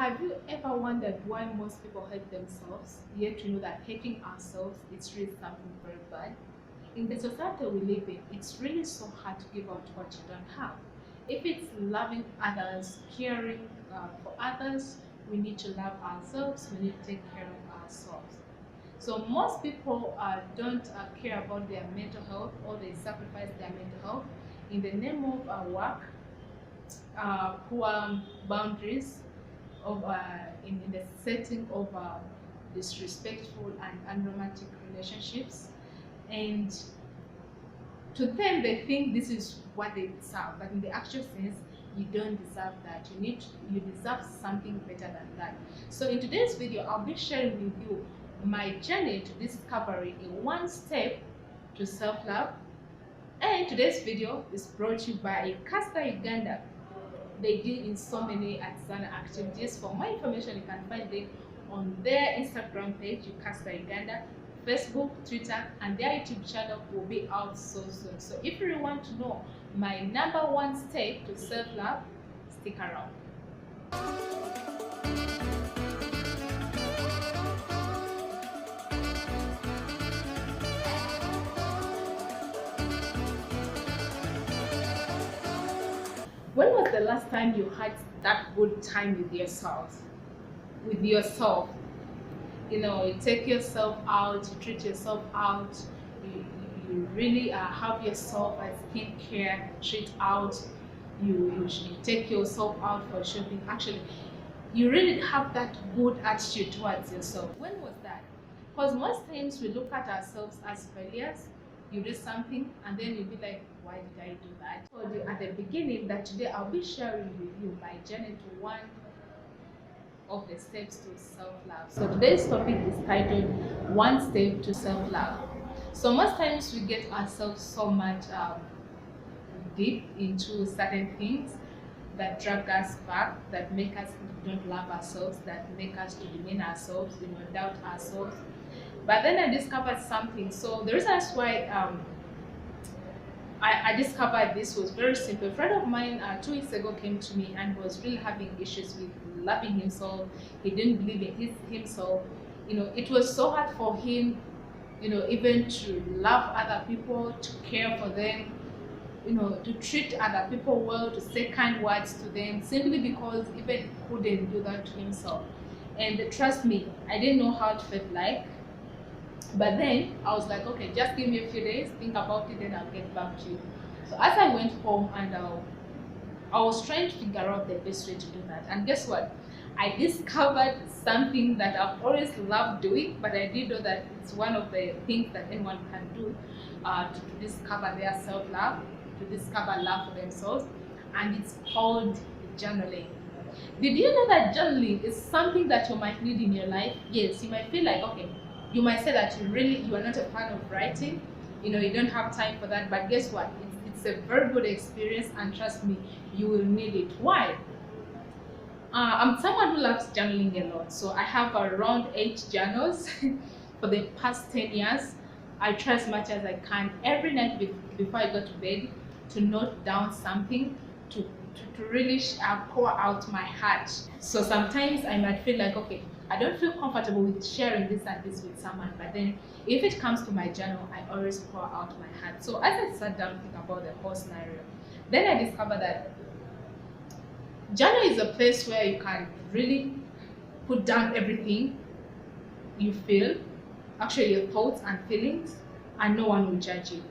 Have you ever wondered why most people hate themselves, yet you know that hating ourselves is really something very bad? In the society we live in, it's really so hard to give out what you don't have. If it's loving others, caring for others, we need to love ourselves, we need to take care of ourselves. So most people don't care about their mental health, or they sacrifice their mental health in the name of work, poor boundaries, of in the setting of disrespectful and unromantic relationships, and to them they think this is what they deserve, but in the actual sense you don't deserve that. You deserve something better than that. So in today's video I'll be sharing with you my journey to discovering a one step to self-love, and today's video is brought to you by Casta Uganda. They deal in so many artisanal activities. For more information, you can find them on their Instagram page, Casta Uganda, Facebook, Twitter, and their YouTube channel will be out so soon. So if you really want to know my number one step to self-love, stick around. When was the last time you had that good time with yourself? With yourself, you know, you take yourself out, you treat yourself out, you really have yourself as skincare treat out. You take yourself out for shopping. Actually, you really have that good attitude towards yourself. When was that? Because most times we look at ourselves as failures. You do something and then you'll be like, why did I do that? I told you at the beginning that today I'll be sharing with you my journey to one of the steps to self-love. So today's topic is titled One Step to Self-Love. So most times we get ourselves so much deep into certain things that drag us back, that make us don't love ourselves, that make us to demean ourselves, doubt ourselves. But then I discovered something. So the reason why I discovered this was very simple. A friend of mine 2 weeks ago came to me and was really having issues with loving himself. He didn't believe in himself. It was so hard for him, even to love other people, to care for them, to treat other people well, to say kind words to them, simply because even he couldn't do that to himself. And trust me, I didn't know how it felt like. But then I was like, okay, just give me a few days, think about it, then I'll get back to you. So as I went home and I was trying to figure out the best way to do that. And guess what? I discovered something that I've always loved doing, but I didn't know that it's one of the things that anyone can do to discover their self-love, to discover love for themselves. And it's called journaling. Did you know that journaling is something that you might need in your life? Yes, you might feel like, okay, you might say that you are not a fan of writing, you don't have time for that, but guess what? It's a very good experience, and trust me, you will need it. Why? I'm someone who loves journaling a lot, so I have around 8 journals for the past 10 years. I try as much as I can every night before I go to bed to note down something, to really pour out my heart. So sometimes I might feel like, okay, I don't feel comfortable with sharing this and this with someone, but then if it comes to my journal, I always pour out my heart. So as I sat down to think about the whole scenario, then I discovered that journal is a place where you can really put down everything you feel, actually your thoughts and feelings, and no one will judge you.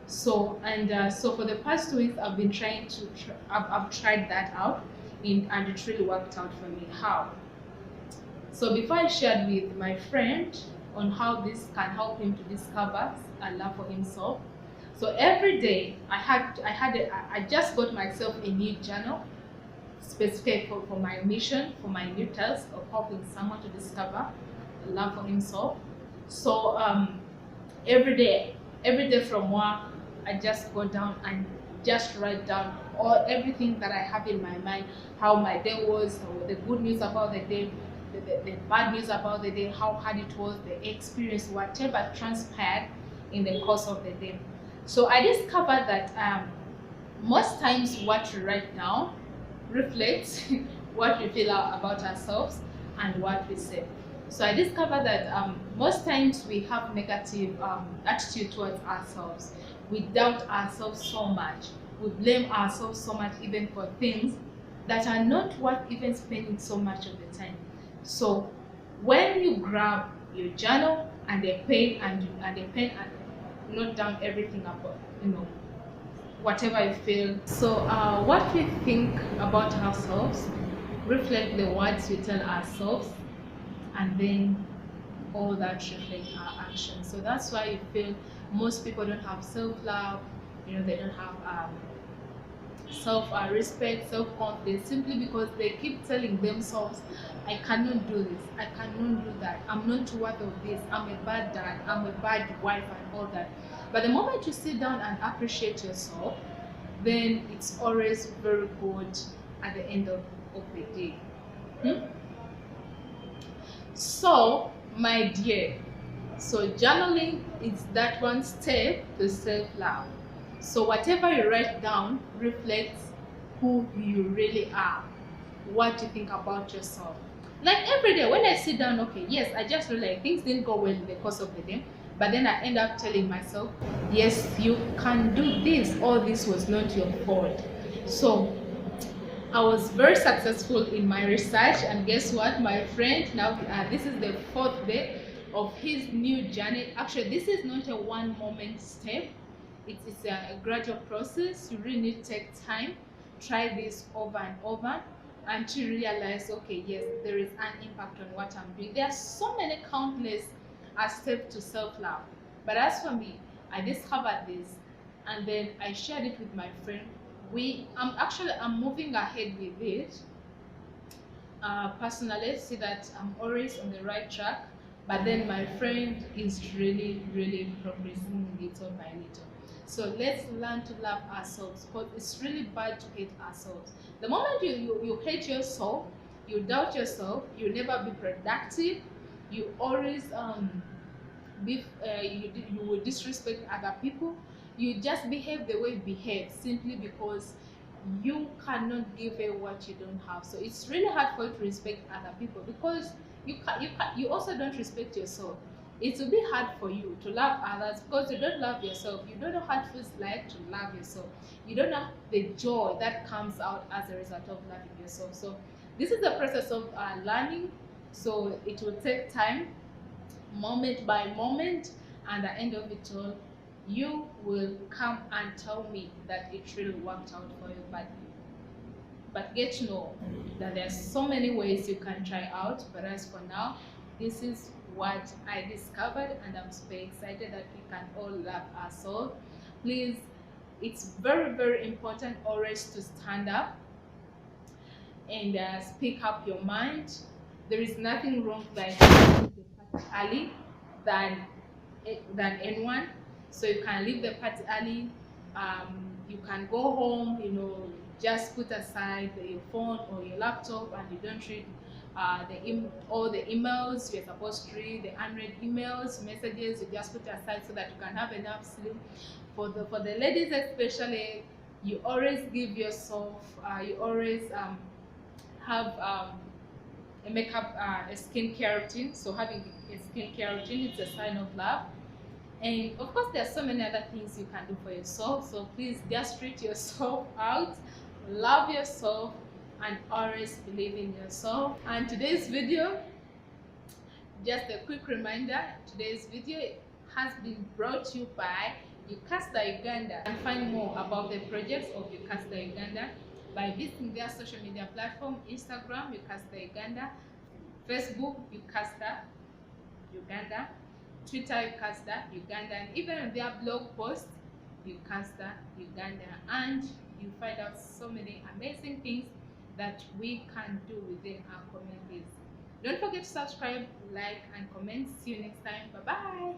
So for the past 2 weeks, I've been trying to I've tried that out, and it really worked out for me. How? So before I shared with my friend on how this can help him to discover a love for himself. So every day I just got myself a new journal specific for my mission, for my new task of helping someone to discover a love for himself. So every day from work, I just go down and just write down everything that I have in my mind, how my day was, or the good news about the day, the bad news about the day, how hard it was, the experience, whatever transpired in the course of the day. So I discovered that most times what you write down reflects what we feel about ourselves and what we say. So I discovered that most times we have negative attitude towards ourselves. We doubt ourselves so much. We blame ourselves so much, even for things that are not worth even spending so much of the time. So when you grab your journal and a pen and note down everything about, whatever you feel. So what we think about ourselves reflect the words we tell ourselves, and then all that reflect our actions. So that's why you feel most people don't have self-love, they don't have self-respect, self-confidence, simply because they keep telling themselves, I cannot do this, I cannot do that, I'm not worth of this, I'm a bad dad, I'm a bad wife, and all that. But the moment you sit down and appreciate yourself, then it's always very good at the end of the day. So, my dear, so journaling is that one step to self-love. So whatever you write down reflects who you really are, what you think about yourself. Like every day when I sit down, okay, yes, I just feel like things didn't go well in the course of the day, but then I end up telling myself, yes, you can do this, or this was not your fault. So I was very successful in my research, and guess what, my friend, now this is the 4th day of his new journey. Actually, this is not a one moment step. It's a gradual process. You really need to take time, try this over and over until you realize, okay, yes, there is an impact on what I'm doing. There are so many countless steps to self-love, but as for me, I discovered this and then I shared it with my friend. I'm moving ahead with it personally, see that I'm always on the right track, but then my friend is really progressing little by little. So let's learn to love ourselves, because it's really bad to hate ourselves. The moment you hate yourself, you doubt yourself, you never be productive, you always you will disrespect other people, you just behave the way you behave simply because you cannot give away what you don't have. So it's really hard for you to respect other people, because you also don't respect yourself. It will be hard for you to love others because you don't love yourself. You don't know how it feels like to love yourself. You don't know the joy that comes out as a result of loving yourself. So this is the process of learning. So it will take time, moment by moment, and at the end of it all, you will come and tell me that it really worked out for you. But get to know that there are so many ways you can try out, but as for now, this is what I discovered, and I'm super excited that we can all love ourselves. Please, it's very important always to stand up and speak up your mind. There is nothing wrong like early than anyone. So you can leave the party early. You can go home, just put aside your phone or your laptop, and you don't read all the emails you're supposed to read, the unread emails, messages. You just put aside so that you can have enough sleep. For the ladies especially, you always give yourself. You always have a makeup, a skincare routine. So having a skincare routine is a sign of love. And of course, there are so many other things you can do for yourself. So please just treat yourself out, love yourself, and always believe in yourself. And today's video, just a quick reminder, today's video has been brought to you by Ukasta Uganda. You can find more about the projects of Ukasta Uganda by visiting their social media platform: Instagram, Ukasta Uganda; Facebook, Ukasta Uganda; Twitter, Ukasta Uganda; and even on their blog post, Ukasta Uganda. And you find out so many amazing things that we can do within our communities. Don't forget to subscribe, like, and comment. See you next time. Bye bye.